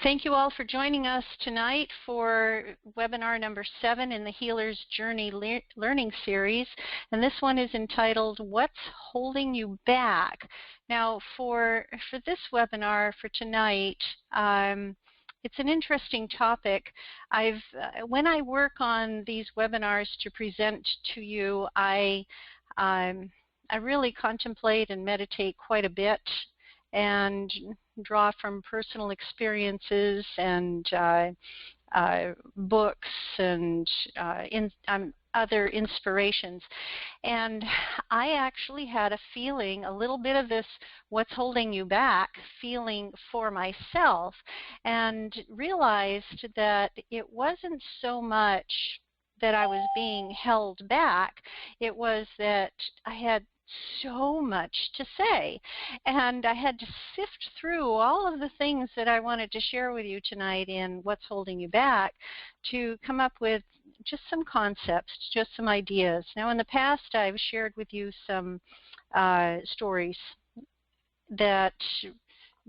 Thank you all for joining us tonight for webinar number 7 in the Healer's Journey Learning Series. And this one is entitled, What's Holding You Back? Now, for this webinar for tonight, it's an interesting topic. When I work on these webinars to present to you, I really contemplate and meditate quite a bit and draw from personal experiences and books and other inspirations. And I actually had a feeling, a little bit of this what's holding you back feeling for myself, and realized that it wasn't so much that I was being held back, it was that I had so much to say, and I had to sift through all of the things that I wanted to share with you tonight in What's Holding You Back to come up with just some concepts, just some ideas. Now, in the past, I've shared with you some stories that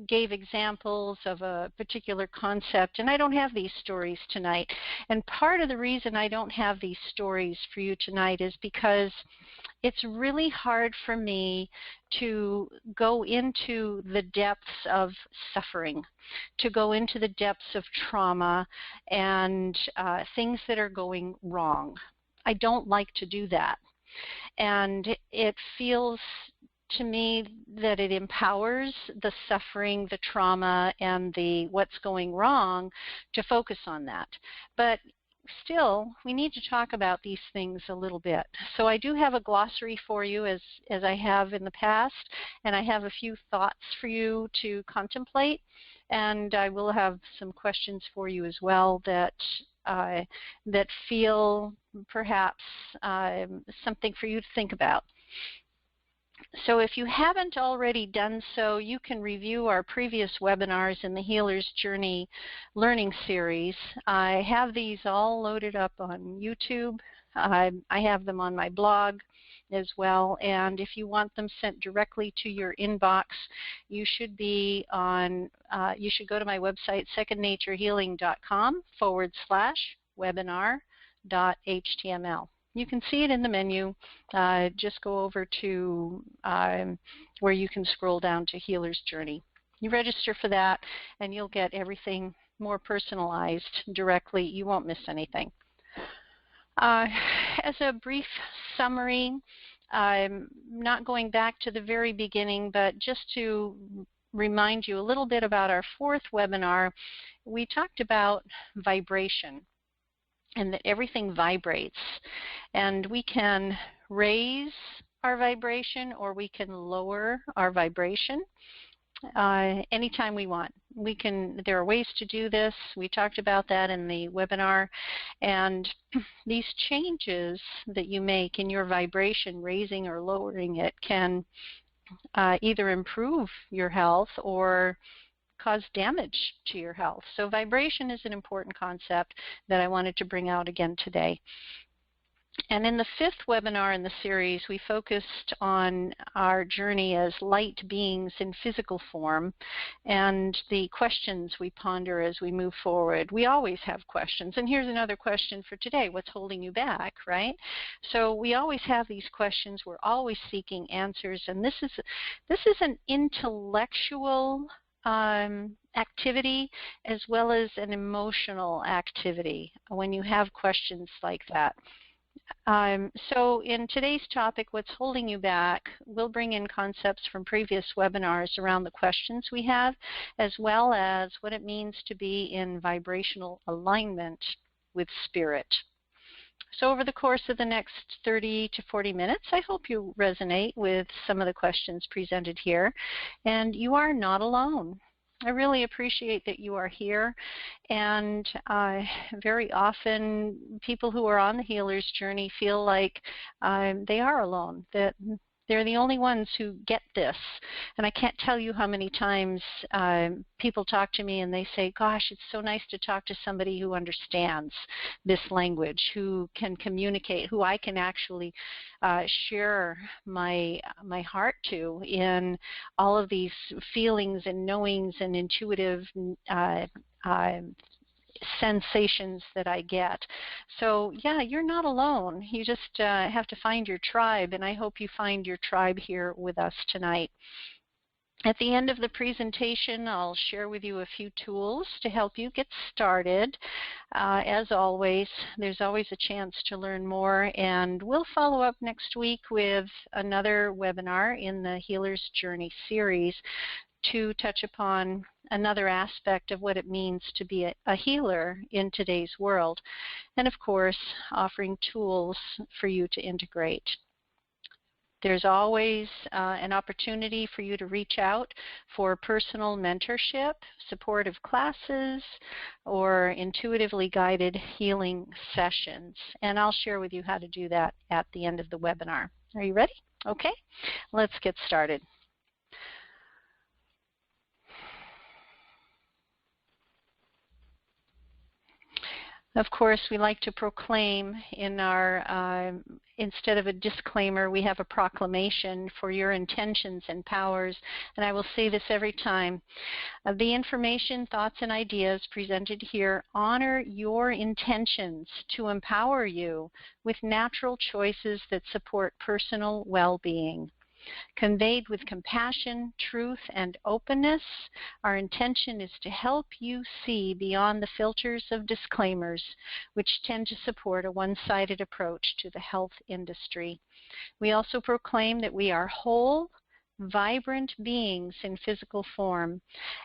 gave examples of a particular concept, and I don't have these stories tonight. And part of the reason I don't have these stories for you tonight is because it's really hard for me to go into the depths of suffering, to go into the depths of trauma and things that are going wrong. I don't like to do that. And it feels to me that it empowers the suffering, the trauma, and the what's going wrong to focus on that. But still, we need to talk about these things a little bit. So I do have a glossary for you as I have in the past, and I have a few thoughts for you to contemplate, and I will have some questions for you as well that feel perhaps something for you to think about. So if you haven't already done so, you can review our previous webinars in the Healer's Journey Learning Series. I have these all loaded up on YouTube. I have them on my blog as well, and if you want them sent directly to your inbox, you should be on, you should go to my website, secondnaturehealing.com/webinar.html. You can see it in the menu. Just go over to where you can scroll down to Healer's Journey. You register for that, and you'll get everything more personalized directly. You won't miss anything. As a brief summary, I'm not going back to the very beginning, but just to remind you a little bit about our 4th webinar, we talked about vibration, and that everything vibrates, and we can raise our vibration or we can lower our vibration anytime we want. There are ways to do this. We talked about that in the webinar, and these changes that you make in your vibration, raising or lowering it, can either improve your health or cause damage to your health. So vibration is an important concept that I wanted to bring out again today. And in the 5th webinar in the series, we focused on our journey as light beings in physical form and the questions we ponder as we move forward. We always have questions. And here's another question for today. What's holding you back, right? So we always have these questions. We're always seeking answers. And this is an intellectual activity as well as an emotional activity when you have questions like that. So in today's topic, what's holding you back, we'll bring in concepts from previous webinars around the questions we have, as well as what it means to be in vibrational alignment with spirit. So over the course of the next 30 to 40 minutes, I hope you resonate with some of the questions presented here, and you are not alone. I really appreciate that you are here, and very often people who are on the healer's journey feel like they are alone, that They're the only ones who get this. And I can't tell you how many times people talk to me and they say, gosh, it's so nice to talk to somebody who understands this language, who can communicate, who I can actually share my heart to in all of these feelings and knowings and intuitive sensations that I get. So yeah, you're not alone. You just have to find your tribe, and I hope you find your tribe here with us tonight. At the end of the presentation, I'll share with you a few tools to help you get started. As always, there's always a chance to learn more, and we'll follow up next week with another webinar in the Healer's Journey series to touch upon another aspect of what it means to be a healer in today's world, and of course, offering tools for you to integrate. There's always an opportunity for you to reach out for personal mentorship, supportive classes, or intuitively guided healing sessions. And I'll share with you how to do that at the end of the webinar. Are you ready? Okay, let's get started. Of course, we like to proclaim in our, instead of a disclaimer, we have a proclamation for your intentions and powers, and I will say this every time. The information, thoughts, and ideas presented here honor your intentions to empower you with natural choices that support personal well-being. Conveyed with compassion, truth, and openness, our intention is to help you see beyond the filters of disclaimers, which tend to support a one-sided approach to the health industry. We also proclaim that we are whole, vibrant beings in physical form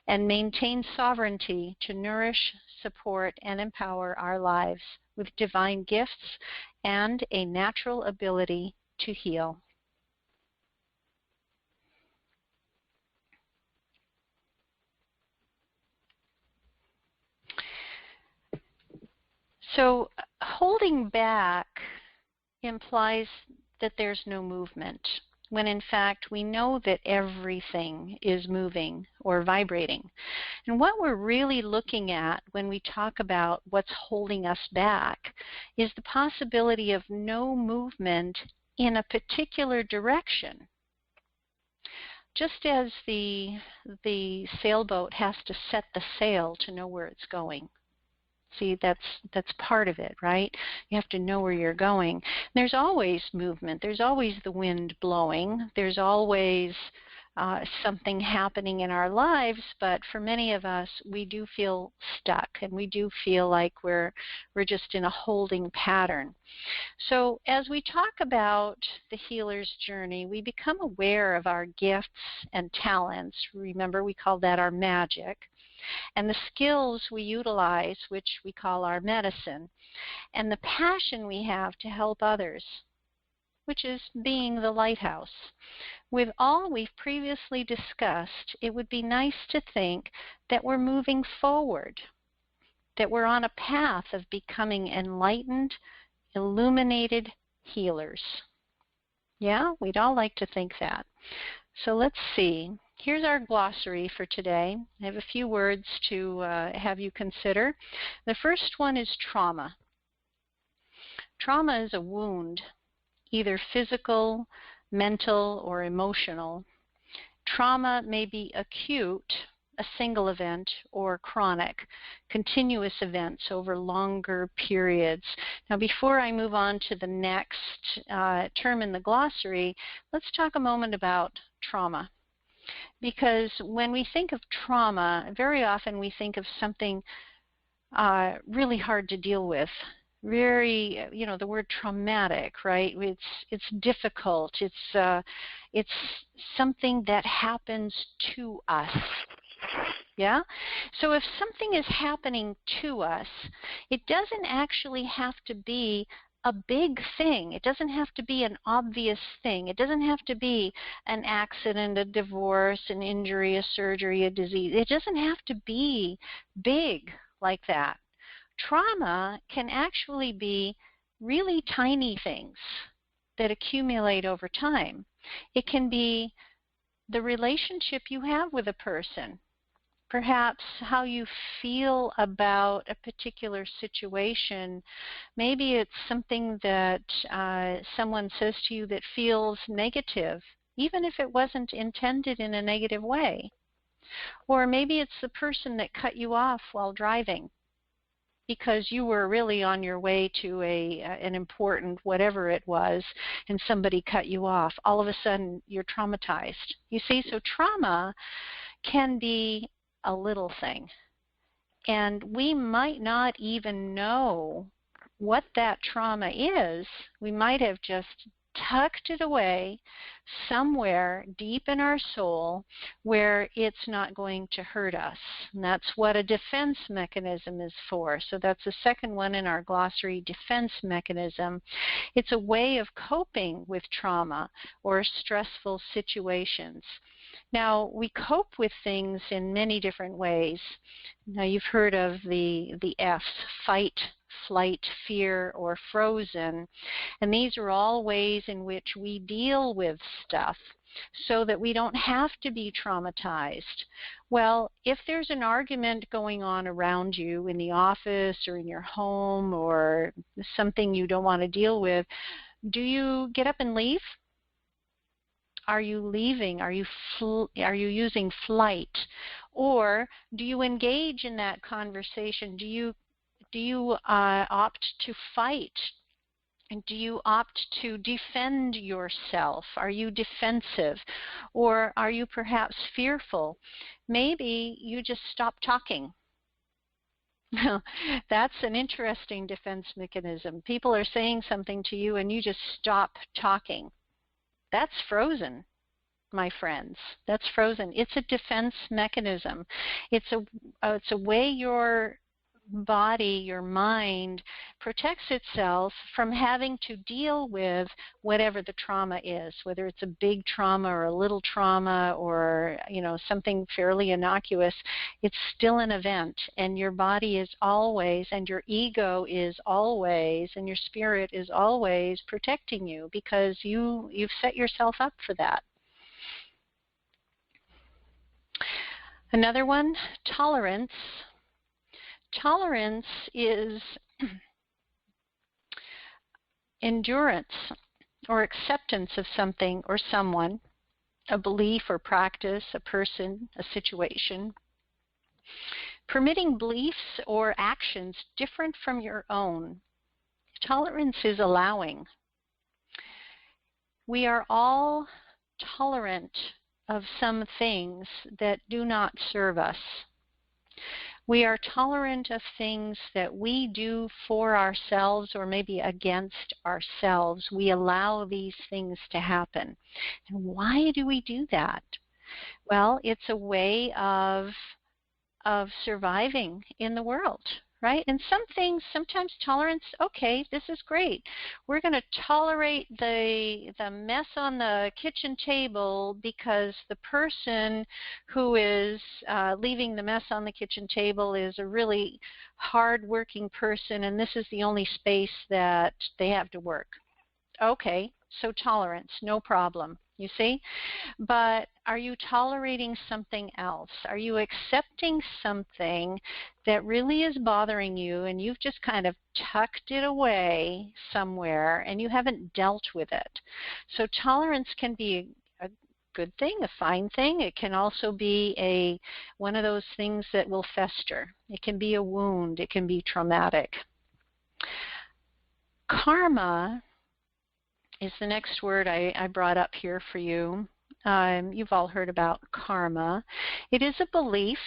and maintain sovereignty to nourish, support, and empower our lives with divine gifts and a natural ability to heal. So holding back implies that there's no movement, when in fact we know that everything is moving or vibrating. And what we're really looking at when we talk about what's holding us back is the possibility of no movement in a particular direction. Just as the sailboat has to set the sail to know where it's going. See, that's part of it, right? You have to know where you're going. There's always movement. There's always the wind blowing. There's always something happening in our lives, but for many of us, we do feel stuck, and we do feel like we're just in a holding pattern. So as we talk about the healer's journey, we become aware of our gifts and talents. Remember, we call that our magic. And the skills we utilize, which we call our medicine, and the passion we have to help others, which is being the lighthouse. With all we've previously discussed, it would be nice to think that we're moving forward, that we're on a path of becoming enlightened, illuminated healers. Yeah, we'd all like to think that. So let's see. Here's our glossary for today. I have a few words to have you consider. The first one is trauma. Trauma is a wound, either physical, mental, or emotional. Trauma may be acute, a single event, or chronic, continuous events over longer periods. Now, before I move on to the next term in the glossary, let's talk a moment about trauma. Because when we think of trauma, very often we think of something really hard to deal with. Very, the word traumatic, right? It's difficult. It's something that happens to us. Yeah? So if something is happening to us, it doesn't actually have to be a big thing. It doesn't have to be an obvious thing. It doesn't have to be an accident, a divorce, an injury, a surgery, a disease. It doesn't have to be big like that. Trauma can actually be really tiny things that accumulate over time. It can be the relationship you have with a person, perhaps how you feel about a particular situation. Maybe it's something that someone says to you that feels negative, even if it wasn't intended in a negative way. Or maybe it's the person that cut you off while driving because you were really on your way to an important whatever it was, and somebody cut you off. All of a sudden, you're traumatized. You see, so trauma can be a little thing. And we might not even know what that trauma is. We might have just tucked it away somewhere deep in our soul where it's not going to hurt us. And that's what a defense mechanism is for. So that's the second one in our glossary, defense mechanism. It's a way of coping with trauma or stressful situations. Now, we cope with things in many different ways. Now, you've heard of the F's, fight, flight, fear, or frozen. And these are all ways in which we deal with stuff so that we don't have to be traumatized. Well, if there's an argument going on around you in the office or in your home or something you don't want to deal with, do you get up and leave? Are you leaving? Are you using flight? Or do you engage in that conversation? Do you opt to fight? And do you opt to defend yourself? Are you defensive? Or are you perhaps fearful? Maybe you just stop talking. That's an interesting defense mechanism. People are saying something to you and you just stop talking. That's frozen, my friends. That's frozen. It's a defense mechanism. It's a way your body, your mind, protects itself from having to deal with whatever the trauma is, whether it's a big trauma or a little trauma or, something fairly innocuous. It's still an event, and your body is always, and your ego is always, and your spirit is always protecting you because you've set yourself up for that. Another one, tolerance. Tolerance is endurance or acceptance of something or someone, a belief or practice, a person, a situation. Permitting beliefs or actions different from your own. Tolerance is allowing. We are all tolerant of some things that do not serve us. We are tolerant of things that we do for ourselves or maybe against ourselves. We allow these things to happen. And why do we do that? Well, it's a way of surviving in the world, right? And some things, sometimes tolerance, okay, this is great. We're going to tolerate the mess on the kitchen table because the person who is leaving the mess on the kitchen table is a really hard-working person, and this is the only space that they have to work. Okay, so tolerance, no problem. You see? But are you tolerating something else? Are you accepting something that really is bothering you and you've just kind of tucked it away somewhere and you haven't dealt with it? So tolerance can be a good thing, a fine thing. It can also be one of those things that will fester. It can be a wound. It can be traumatic. Karma is the next word I brought up here for you. You've all heard about karma. It is a belief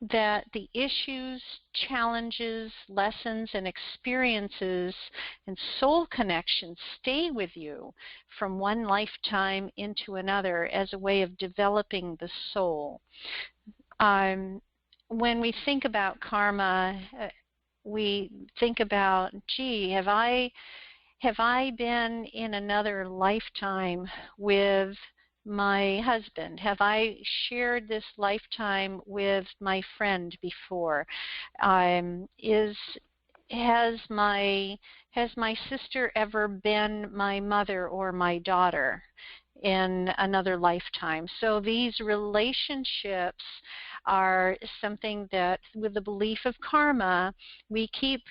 that the issues, challenges, lessons, and experiences and soul connections stay with you from one lifetime into another as a way of developing the soul. When we think about karma, we think about, gee, have I been in another lifetime with my husband? Have I shared this lifetime with my friend before? Has my sister ever been my mother or my daughter? in another lifetime. So these relationships are something that, with the belief of karma, we keep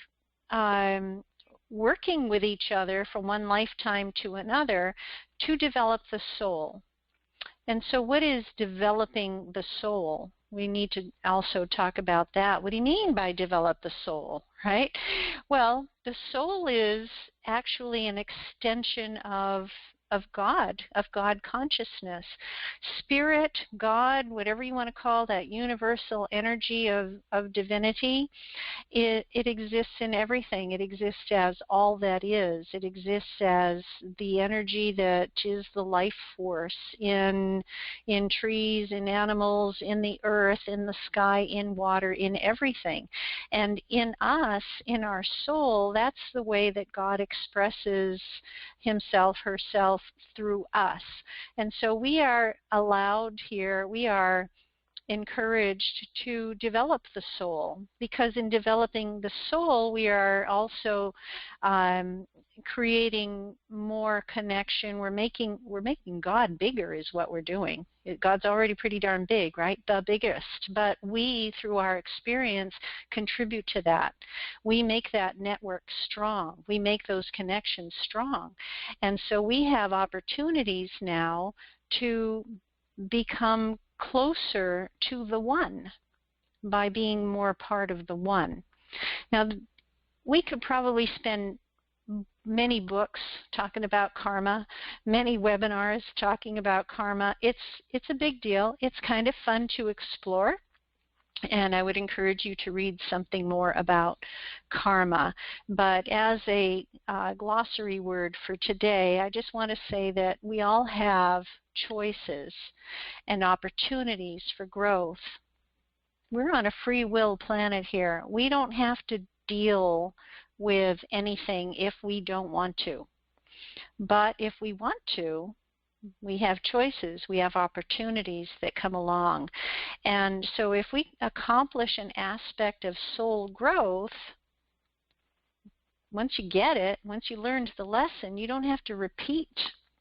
working with each other from one lifetime to another to develop the soul. And so what is developing the soul? We need to also talk about that. What do you mean by develop the soul, right? Well, the soul is actually an extension of God consciousness. Spirit, God, whatever you want to call that universal energy of divinity, it exists in everything. It exists as all that is. It exists as the energy that is the life force in trees, in animals, in the earth, in the sky, in water, in everything. And in us, in our soul, that's the way that God expresses himself, herself through us. And so we are allowed here, we are encouraged to develop the soul, because in developing the soul we are also creating more connection. We're making God bigger is what we're doing. God's already pretty darn big, right? The biggest. But we, through our experience, contribute to that. We make that network strong. We make those connections strong. And so we have opportunities now to become closer to the one by being more part of the one. Now, we could probably spend many books talking about karma, many webinars talking about karma. It's a big deal. It's kind of fun to explore, and I would encourage you to read something more about karma. But as a glossary word for today, I just want to say that we all have choices and opportunities for growth. We're on a free will planet here. We don't have to deal with anything if we don't want to. But if we want to, we have choices, we have opportunities that come along. And so if we accomplish an aspect of soul growth, once you get it, once you learned the lesson, you don't have to repeat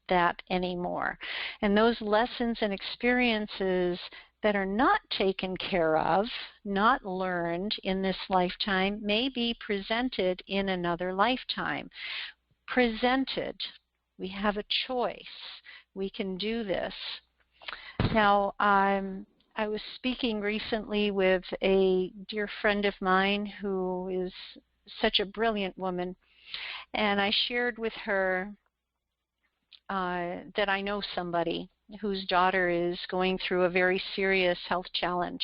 that anymore. And those lessons and experiences that are not taken care of, not learned in this lifetime, may be presented in another lifetime. Presented. We have a choice. We can do this. Now, I was speaking recently with a dear friend of mine who is such a brilliant woman, and I shared with her that I know somebody whose daughter is going through a very serious health challenge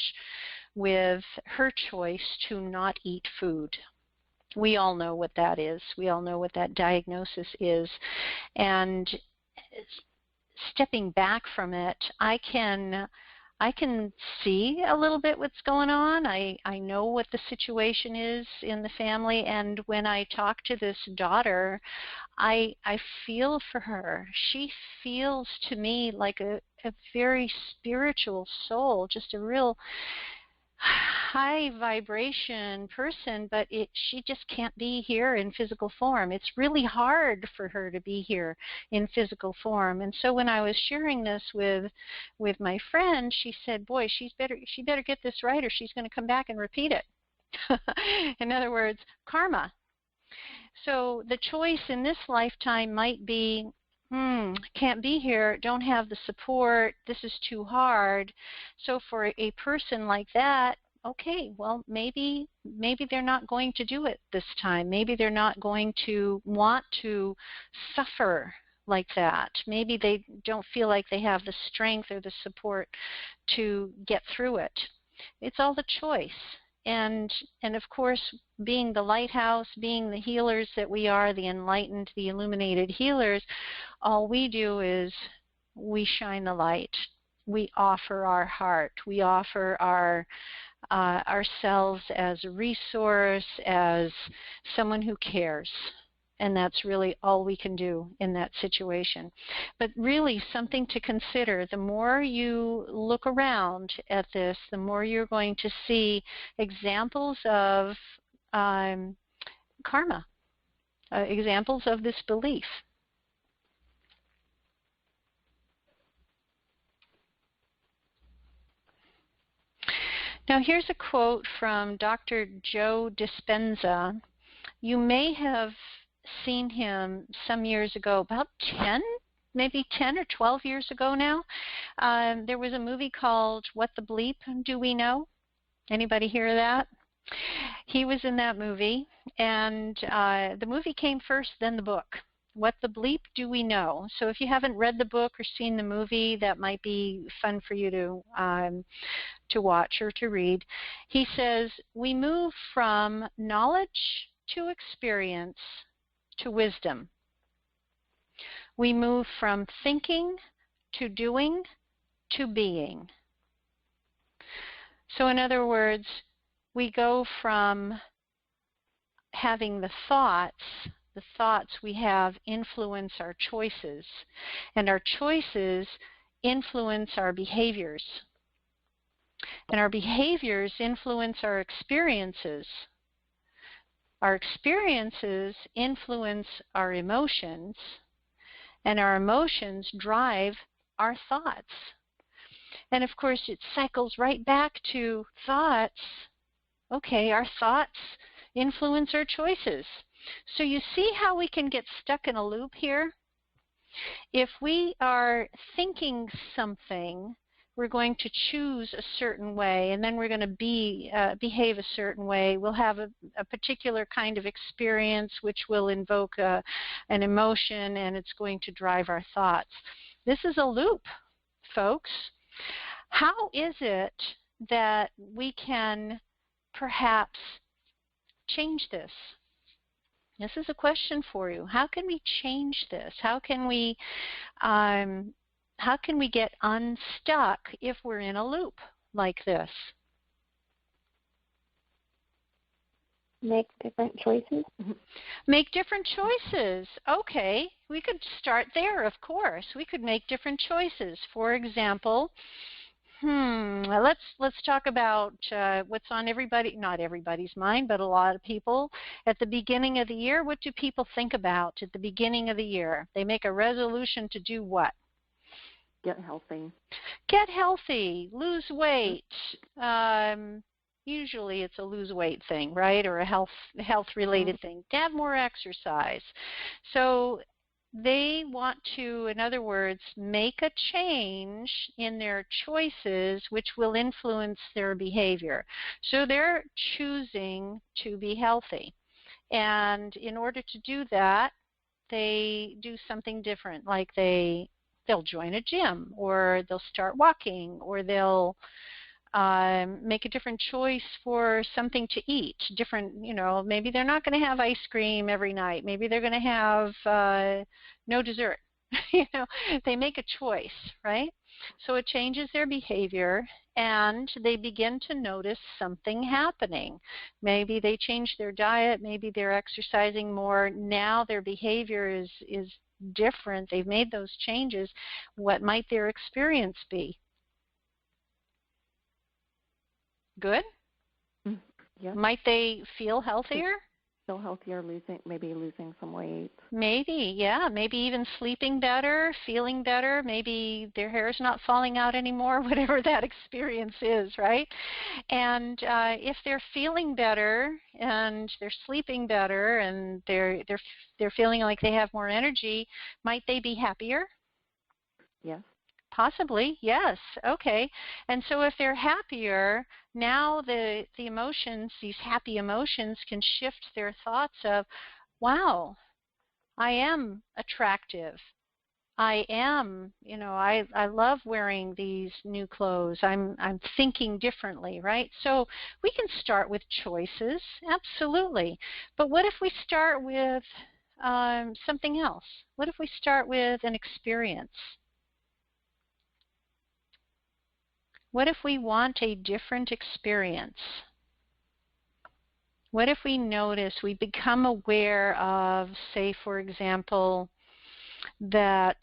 with her choice to not eat food. We all know what that is. We all know what that diagnosis is. And stepping back from it, I can see a little bit what's going on. I know what the situation is in the family, and when I talk to this daughter, I feel for her. She feels to me like a very spiritual soul, just a real high vibration person, but she just can't be here in physical form. It's really hard for her to be here in physical form. And so when I was sharing this with my friend, she said, boy, she better get this right or she's going to come back and repeat it. In other words, karma. So the choice in this lifetime might be, can't be here, don't have the support, this is too hard. So for a person like that, okay, well, maybe they're not going to do it this time. Maybe they're not going to want to suffer like that. Maybe they don't feel like they have the strength or the support to get through it. It's all the choice. And of course, being the lighthouse, being the healers that we are, the enlightened, the illuminated healers, all we do is we shine the light. We offer our heart. We offer ourselves as a resource, as someone who cares. And that's really all we can do in that situation. But really something to consider. The more you look around at this, the more you're going to see examples of karma, examples of this belief. Now here's a quote from Dr. Joe Dispenza. You may have seen him some years ago, about 10, maybe 10 or 12 years ago now. There was a movie called What the Bleep Do We Know? Anybody hear that? He was in that movie, and the movie came first, then the book. What the Bleep Do We Know? So if you haven't read the book or seen the movie, that might be fun for you to watch or to read. He says, we move from knowledge to experience to wisdom. We move from thinking to doing to being. So in other words, we go from having the thoughts we have influence our choices, and our choices influence our behaviors. And our behaviors influence our experiences. Our experiences influence our emotions, and our emotions drive our thoughts. And of course, it cycles right back to thoughts. Okay, our thoughts influence our choices. So you see how we can get stuck in a loop here? If we are thinking something, we're going to choose a certain way, and then we're going to behave a certain way. We'll have a particular kind of experience which will invoke an emotion, and it's going to drive our thoughts. This is a loop, folks. How is it that we can perhaps change this? This is a question for you. How can we change this? How can we get unstuck if we're in a loop like this? Make different choices. Make different choices. Okay, we could start there, of course. We could make different choices. For example, let's talk about what's on not everybody's mind, but a lot of people. At the beginning of the year, what do people think about at the beginning of the year? They make a resolution to do what? Get healthy. Get healthy, lose weight. Usually it's a lose weight thing, right? Or a health-related thing. To have more exercise. So they want to, in other words, make a change in their choices which will influence their behavior. So they're choosing to be healthy. And in order to do that, they do something different, like they'll join a gym, or they'll start walking, or they'll make a different choice for something to eat. Maybe they're not going to have ice cream every night. Maybe they're going to have no dessert. They make a choice, right? So it changes their behavior, and they begin to notice something happening. Maybe they change their diet. Maybe they're exercising more. Now their behavior is different. They've made those changes. What might their experience be? Good? Yeah. Might they feel healthier? Feel healthier, maybe losing some weight. Maybe, yeah. Maybe even sleeping better, feeling better. Maybe their hair's not falling out anymore, whatever that experience is, right? And if they're feeling better and they're sleeping better and they're feeling like they have more energy, might they be happier? Yes. Possibly, yes. Okay. And so if they're happier, now the emotions, these happy emotions, can shift their thoughts of, wow, I am attractive. I am, I love wearing these new clothes. I'm thinking differently, right? So we can start with choices, absolutely. But what if we start with something else? What if we start with an experience? What if we want a different experience? What if we notice, we become aware of, say, for example, that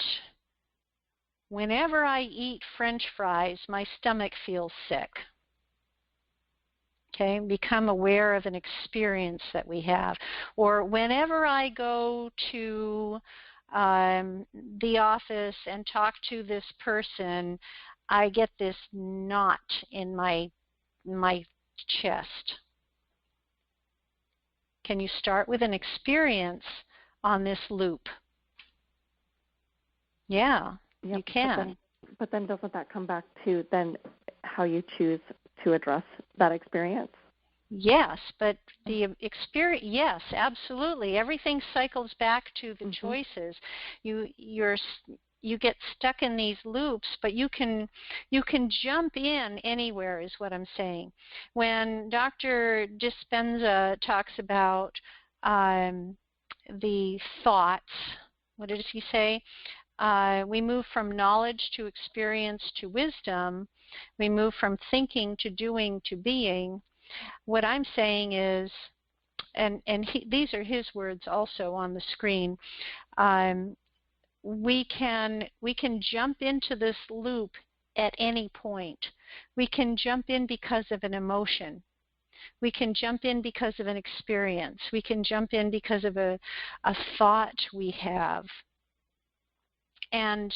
whenever I eat French fries, my stomach feels sick? Okay, become aware of an experience that we have. Or whenever I go to the office and talk to this person, I get this knot in my my chest? Can you start with an experience on this loop? Yeah, Yep. you can. But then doesn't that come back to then how you choose to address that experience? Yes, but the experience, yes, absolutely. Everything cycles back to the choices. You get stuck in these loops, but you can jump in anywhere is what I'm saying. When Dr. Dispenza talks about the thoughts, what does he say? We move from knowledge to experience to wisdom. We move from thinking to doing to being. What I'm saying is, and these are his words also on the screen, we can jump into this loop at any point. We can jump in because of an emotion. We can jump in because of an experience. We can jump in because of a thought we have. And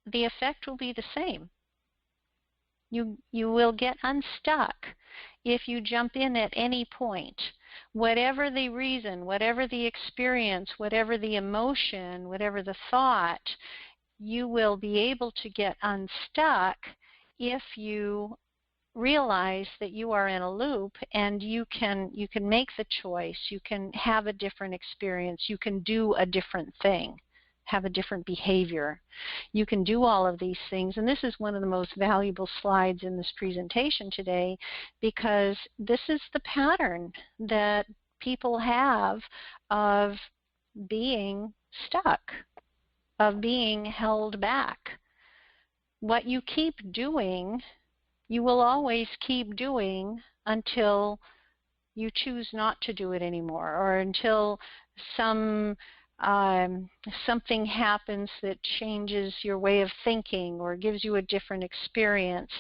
the effect will be the same. You will get unstuck if you jump in at any point. Whatever the reason, whatever the experience, whatever the emotion, whatever the thought, you will be able to get unstuck if you realize that you are in a loop and you can make the choice. You can have a different experience. You can do a different thing, have a different behavior. You can do all of these things, and this is one of the most valuable slides in this presentation today, because this is the pattern that people have of being stuck, of being held back. What you keep doing, you will always keep doing until you choose not to do it anymore, or until something happens that changes your way of thinking or gives you a different experience.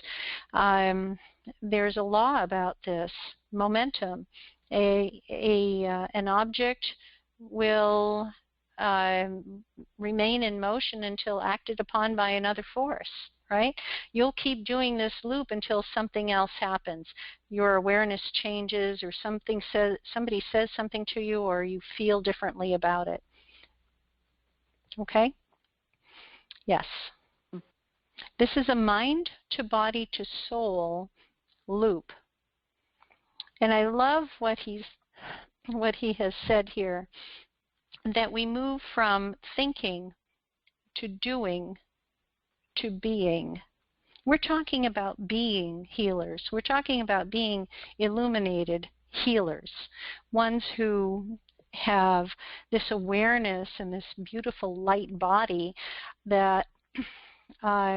There's a law about this, momentum. An object will remain in motion until acted upon by another force, right? You'll keep doing this loop until something else happens. Your awareness changes, or somebody says something to you, or you feel differently about it. Okay? Yes. This is a mind to body to soul loop. And I love what he has said here, that we move from thinking to doing to being. We're talking about being healers. We're talking about being illuminated healers, ones who have this awareness and this beautiful light body that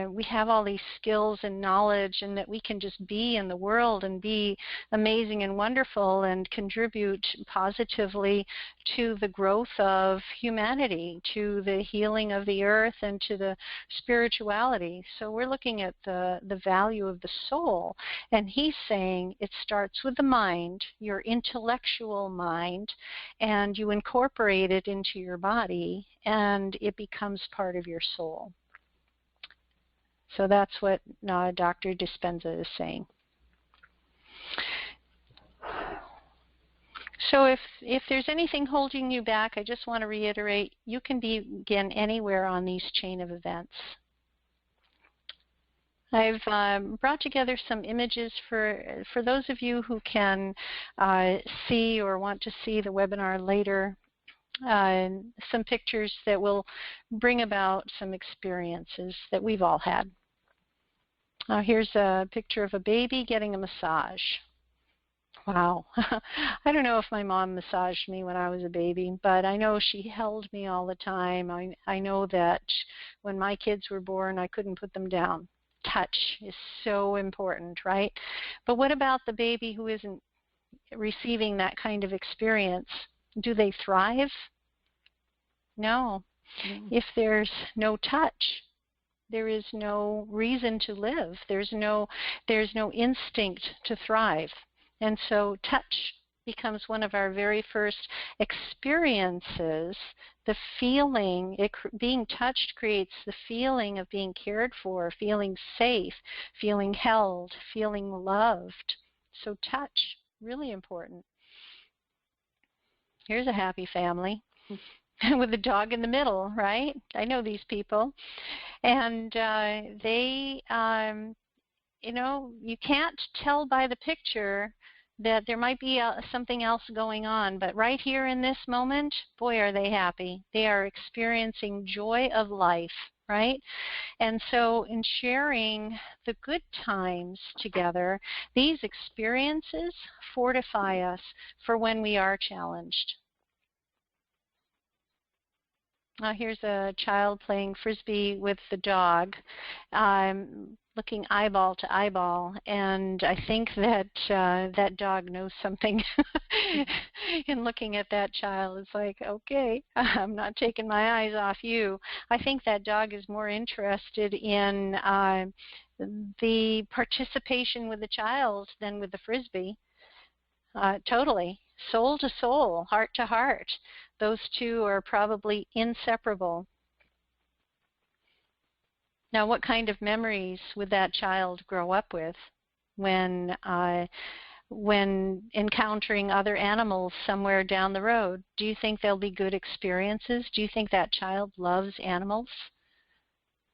we have all these skills and knowledge, and that we can just be in the world and be amazing and wonderful and contribute positively to the growth of humanity, to the healing of the earth, and to the spirituality. So we're looking at the value of the soul, and he's saying it starts with the mind, your intellectual mind, and you incorporate it into your body, and it becomes part of your soul. So that's what Dr. Dispenza is saying. So if there's anything holding you back, I just want to reiterate, you can begin anywhere on these chain of events. I've brought together some images for those of you who can see or want to see the webinar later, some pictures that will bring about some experiences that we've all had. Here's a picture of a baby getting a massage. Wow. I don't know if my mom massaged me when I was a baby, but I know she held me all the time. I know that when my kids were born, I couldn't put them down. Touch is so important, right? But what about the baby who isn't receiving that kind of experience? Do they thrive? No. If there's no touch, there is no reason to live. There's no instinct to thrive. And so touch becomes one of our very first experiences. The feeling, being touched creates the feeling of being cared for, feeling safe, feeling held, feeling loved. So touch, really important. Here's a happy family with a dog in the middle, right? I know these people. And they, you know, you can't tell by the picture that there might be something else going on, but right here in this moment, boy, are they happy. They are experiencing joy of life, right? And so in sharing the good times together, these experiences fortify us for when we are challenged. Here's a child playing Frisbee with the dog, looking eyeball to eyeball, and I think that that dog knows something. In looking at that child, it's like, okay, I'm not taking my eyes off you. I think that dog is more interested in the participation with the child than with the Frisbee. Totally. Soul to soul, heart to heart. Those two are probably inseparable. Now, what kind of memories would that child grow up with when encountering other animals somewhere down the road? Do you think they'll be good experiences? Do you think that child loves animals?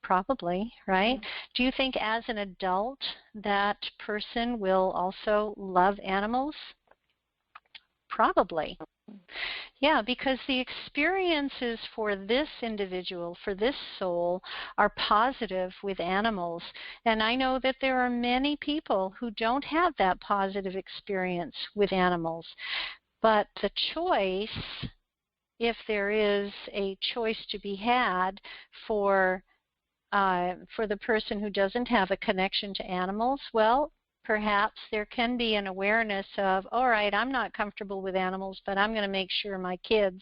Probably, right? Do you think as an adult that person will also love animals? Probably. Yeah, because the experiences for this individual, for this soul, are positive with animals. And I know that there are many people who don't have that positive experience with animals. But the choice, if there is a choice to be had for the person who doesn't have a connection to animals, well, perhaps there can be an awareness of, all right, I'm not comfortable with animals, but I'm going to make sure my kids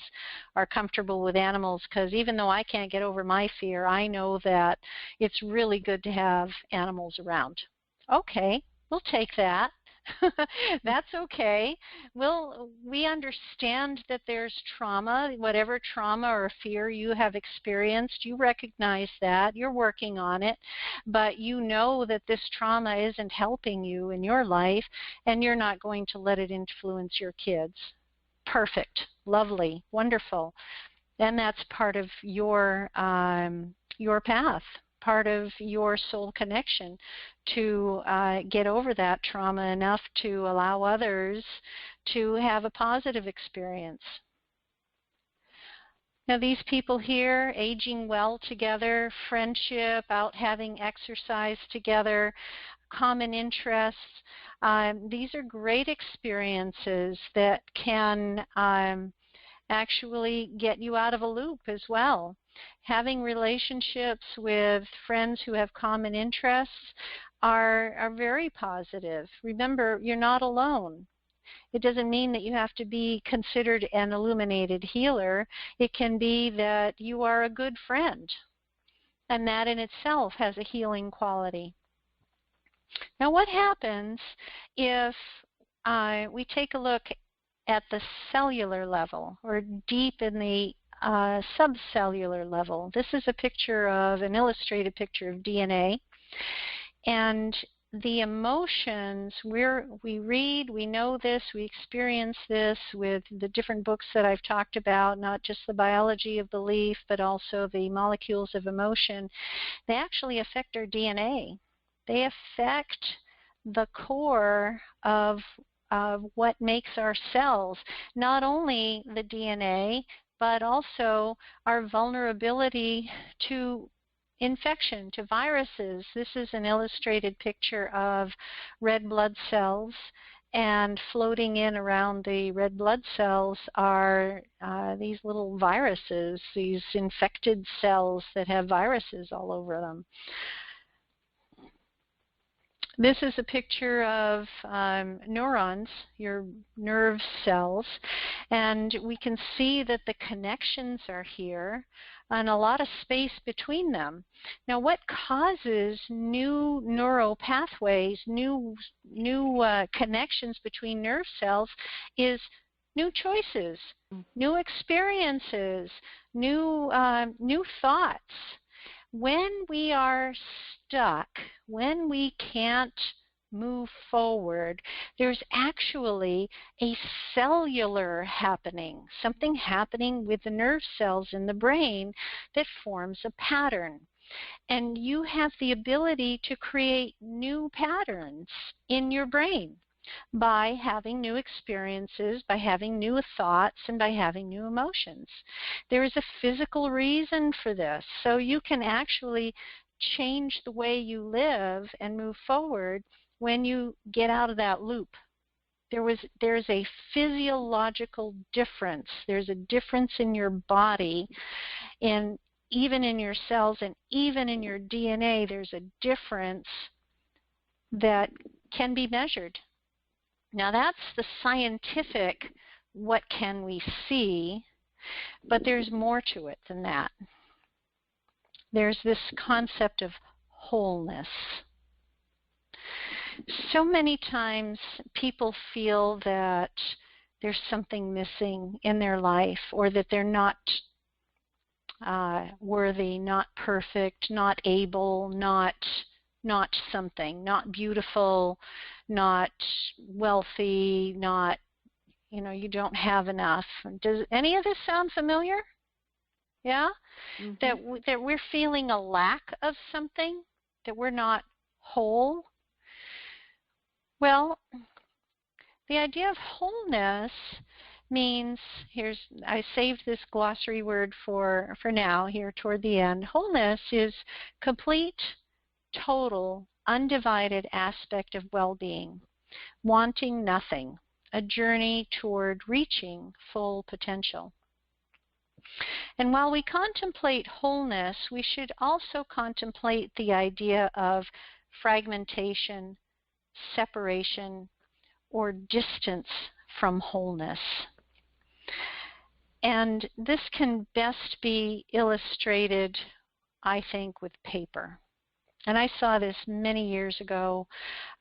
are comfortable with animals, because even though I can't get over my fear, I know that it's really good to have animals around. Okay, we'll take that. That's okay. We understand that there's trauma, whatever trauma or fear you have experienced, you recognize that, you're working on it, but you know that this trauma isn't helping you in your life, and you're not going to let it influence your kids. Perfect, lovely, wonderful. And that's part of your path, part of your soul connection, to get over that trauma enough to allow others to have a positive experience. Now, these people here, aging well together, friendship, out having exercise together, common interests, these are great experiences that can actually get you out of a loop as well. Having relationships with friends who have common interests are very positive. Remember, you're not alone. It doesn't mean that you have to be considered an illuminated healer. It can be that you are a good friend, and that in itself has a healing quality. Now, what happens if we take a look at the cellular level, or deep in the subcellular level? This is a picture of, an illustrated picture of DNA. And the emotions, we read, we know this, we experience this with the different books that I've talked about, not just the biology of belief, but also the molecules of emotion. They actually affect our DNA. They affect the core of what makes our cells, not only the DNA, but also our vulnerability to infection, to viruses. This is an illustrated picture of red blood cells, and floating in around the red blood cells are these little viruses, these infected cells that have viruses all over them. This is a picture of neurons, your nerve cells, and we can see that the connections are here and a lot of space between them. Now, what causes new neural pathways, new connections between nerve cells is new choices, new experiences, new thoughts. When we are stuck, when we can't move forward, there's actually a cellular happening, something happening with the nerve cells in the brain that forms a pattern. And you have the ability to create new patterns in your brain by having new experiences, by having new thoughts, and by having new emotions. There is a physical reason for this. So you can actually change the way you live and move forward when you get out of that loop. There's a physiological difference. There's a difference in your body, and even in your cells and even in your DNA, there's a difference that can be measured. Now that's the scientific, what can we see, but there's more to it than that. There's this concept of wholeness. So many times people feel that there's something missing in their life, or that they're not worthy, not perfect, not able, not something, not beautiful, not wealthy, not, you don't have enough. Does any of this sound familiar? Yeah? Mm-hmm. That we're feeling a lack of something, that we're not whole. Well, the idea of wholeness means, I saved this glossary word for now here toward the end. Wholeness is complete, total, undivided aspect of well-being, wanting nothing, a journey toward reaching full potential. And while we contemplate wholeness, we should also contemplate the idea of fragmentation, separation, or distance from wholeness. And this can best be illustrated, I think, with paper. And I saw this many years ago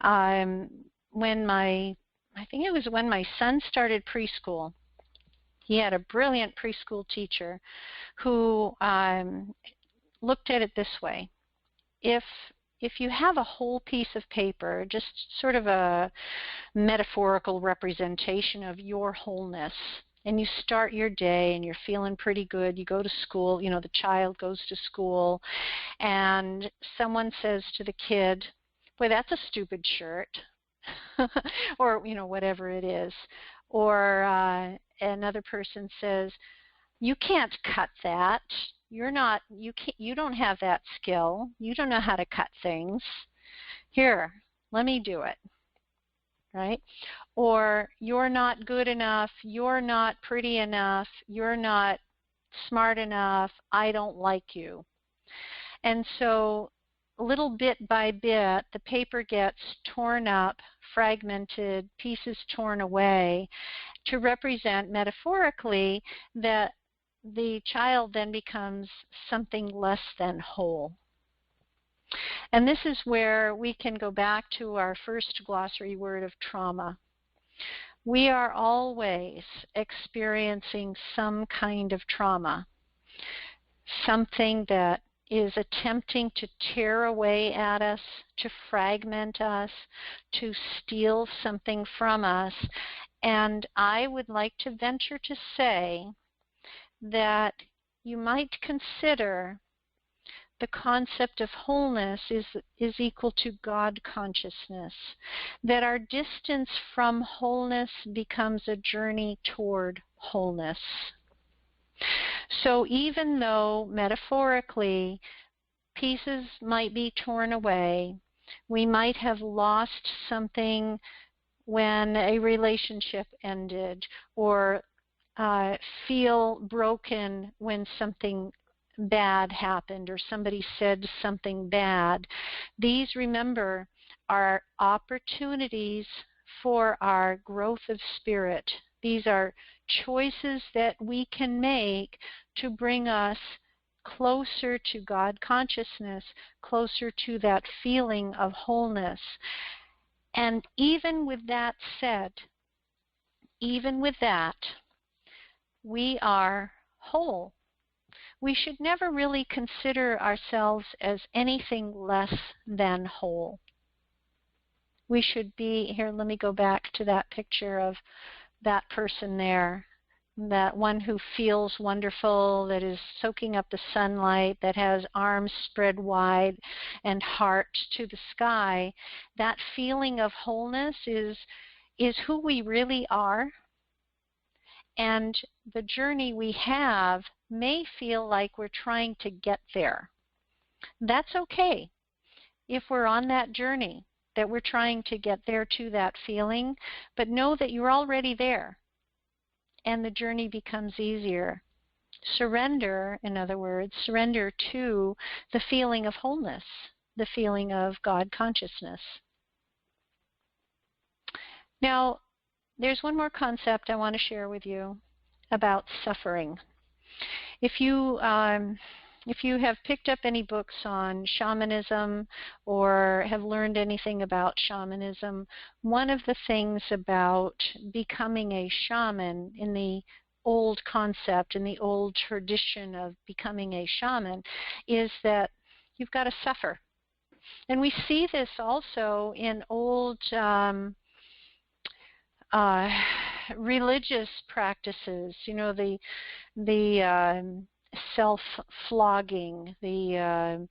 when I think it was when my son started preschool. He had a brilliant preschool teacher who looked at it this way. If you have a whole piece of paper, just sort of a metaphorical representation of your wholeness, and you start your day and you're feeling pretty good, you go to school, the child goes to school, and someone says to the kid, boy, that's a stupid shirt, or, whatever it is. Or another person says, you can't cut that. You don't have that skill. You don't know how to cut things. Here, let me do it. Right? Or you're not good enough, you're not pretty enough, you're not smart enough, I don't like you. And so little bit by bit, the paper gets torn up, fragmented, pieces torn away to represent metaphorically that the child then becomes something less than whole. And this is where we can go back to our first glossary word of trauma. We are always experiencing some kind of trauma, something that is attempting to tear away at us, to fragment us, to steal something from us. And I would like to venture to say that you might consider the concept of wholeness is equal to God consciousness, that our distance from wholeness becomes a journey toward wholeness. So even though metaphorically pieces might be torn away, we might have lost something when a relationship ended, or feel broken when something bad happened or somebody said something bad. These, remember, are opportunities for our growth of spirit. These are choices that we can make to bring us closer to God consciousness, closer to that feeling of wholeness. And even with that said, even with that, we are whole. We should never really consider ourselves as anything less than whole. We should be, here, let me go back to that picture of that person there, that one who feels wonderful, that is soaking up the sunlight, that has arms spread wide and heart to the sky. That feeling of wholeness is who we really are. And the journey we have may feel like we're trying to get there. That's okay if we're on that journey, that we're trying to get there to that feeling, but know that you're already there and the journey becomes easier. Surrender, in other words, surrender to the feeling of wholeness, the feeling of God consciousness. Now, there's one more concept I want to share with you about suffering. If you have picked up any books on shamanism or have learned anything about shamanism, one of the things about becoming a shaman in the old concept, in the old tradition of becoming a shaman, is that you've got to suffer. And we see this also in old religious practices, the self-flogging, the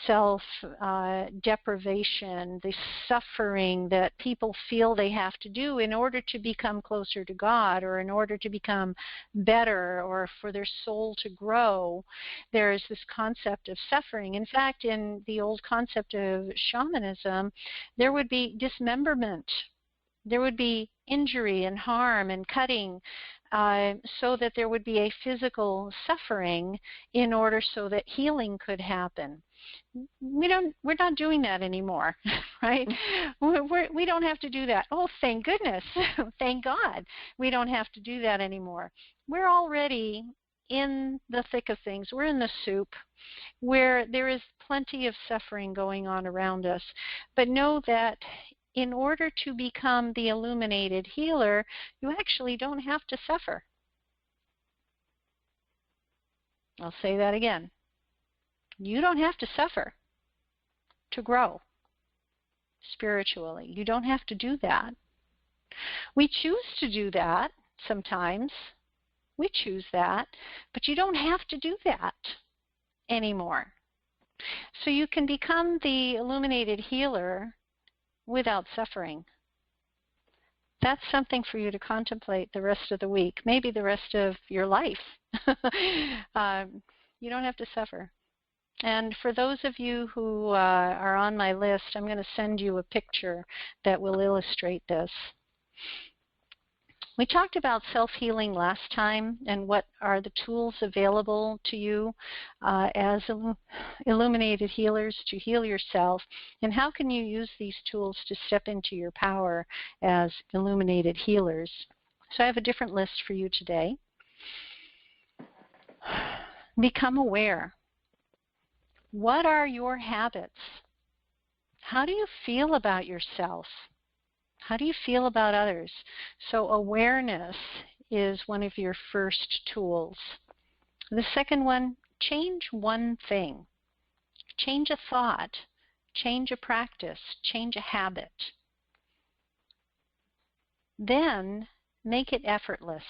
self-deprivation, the suffering that people feel they have to do in order to become closer to God or in order to become better or for their soul to grow. There is this concept of suffering. In fact, in the old concept of shamanism, there would be dismemberment. There would be injury and harm and cutting so that there would be a physical suffering in order so that healing could happen. We're not doing that anymore, right? We don't have to do that. Oh, thank goodness. Thank God we don't have to do that anymore. We're already in the thick of things. We're in the soup where there is plenty of suffering going on around us. But know that in order to become the illuminated healer, you actually don't have to suffer. I'll say that again. You don't have to suffer to grow spiritually. You don't have to do that. We choose to do that sometimes. We choose that, but you don't have to do that anymore. So you can become the illuminated healer without suffering. That's something for you to contemplate the rest of the week, maybe the rest of your life. You don't have to suffer. And for those of you who are on my list, I'm going to send you a picture that will illustrate this. We talked about self-healing last time and what are the tools available to you as illuminated healers to heal yourself, and how can you use these tools to step into your power as illuminated healers. So I have a different list for you today. Become aware. What are your habits? How do you feel about yourself? How do you feel about others? So awareness is one of your first tools. The second one, change one thing. Change a thought. Change a practice. Change a habit. Then make it effortless.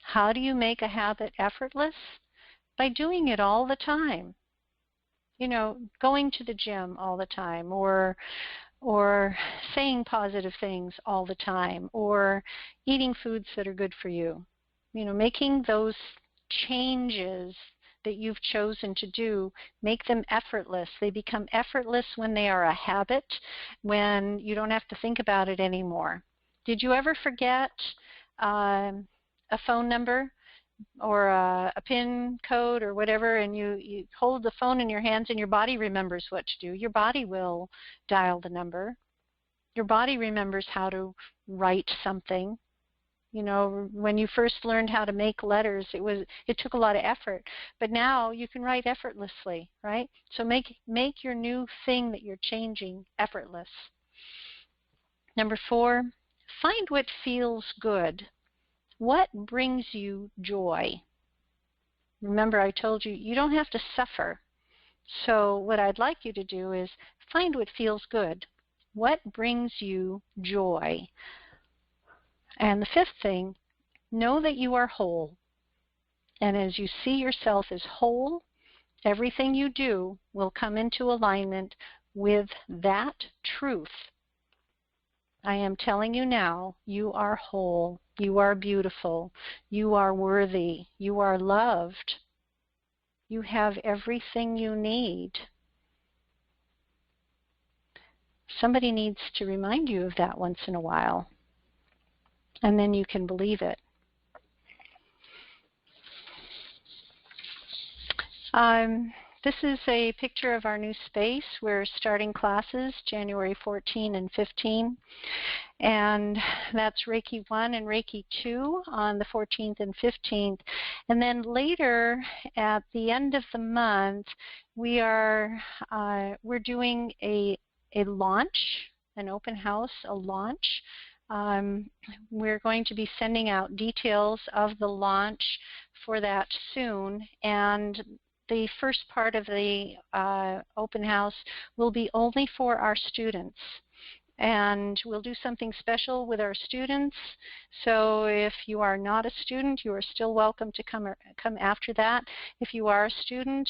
How do you make a habit effortless? By doing it all the time. Going to the gym all the time, or saying positive things all the time, or eating foods that are good for you. Making those changes that you've chosen to do, make them effortless. They become effortless when they are a habit, when you don't have to think about it anymore. Did you ever forget a phone number or a PIN code or whatever, and you hold the phone in your hands and your body remembers what to do? Your body will dial the number. Your body remembers how to write something. When you first learned how to make letters, it took a lot of effort. But now you can write effortlessly, right? So make your new thing that you're changing effortless. Number 4, find what feels good. What brings you joy? Remember, I told you don't have to suffer. So what I'd like you to do is find what feels good. What brings you joy? And the fifth thing, know that you are whole. And as you see yourself as whole, everything you do will come into alignment with that truth. I am telling you now, you are whole, you are beautiful, you are worthy, you are loved. You have everything you need. Somebody needs to remind you of that once in a while, and then you can believe it. This is a picture of our new space. We're starting classes January 14 and 15. And that's Reiki 1 and Reiki 2 on the 14th and 15th. And then later, at the end of the month, we're doing a launch, an open house, a launch. We're going to be sending out details of the launch for that soon. And the first part of the open house will be only for our students. And we'll do something special with our students. So if you are not a student, you are still welcome to come after that. If you are a student,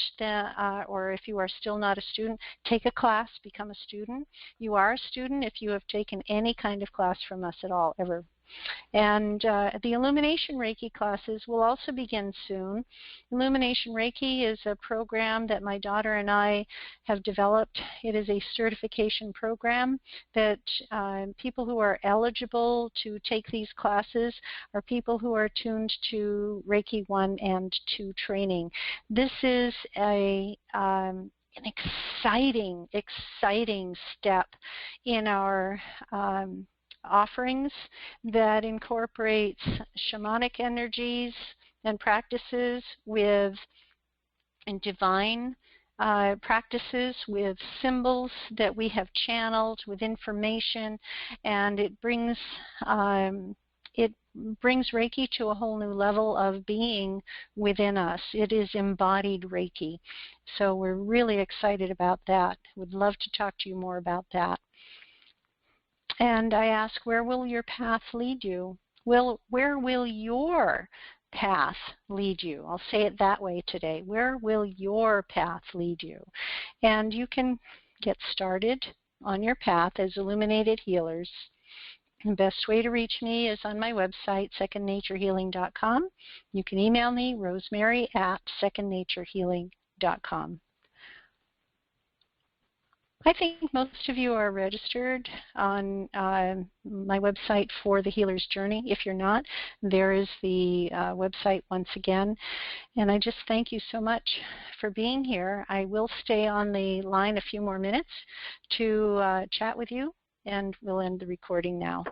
or if you are still not a student, take a class, become a student. You are a student if you have taken any kind of class from us at all, ever. And the Illumination Reiki classes will also begin soon. Illumination Reiki is a program that my daughter and I have developed. It is a certification program that people who are eligible to take these classes are people who are tuned to Reiki 1 and 2 training. This is an exciting step in our offerings that incorporates shamanic energies and practices with divine practices, with symbols that we have channeled, with information, and it brings Reiki to a whole new level of being within us. It is embodied Reiki. So we're really excited about that. Would love to talk to you more about that. And I ask, where will your path lead you? Where will your path lead you? I'll say it that way today. Where will your path lead you? And you can get started on your path as Illuminated Healers. The best way to reach me is on my website, secondnaturehealing.com. You can email me, rosemary@secondnaturehealing.com. I think most of you are registered on my website for the Healer's Journey. If you're not, there is the website once again. And I just thank you so much for being here. I will stay on the line a few more minutes to chat with you, and we'll end the recording now.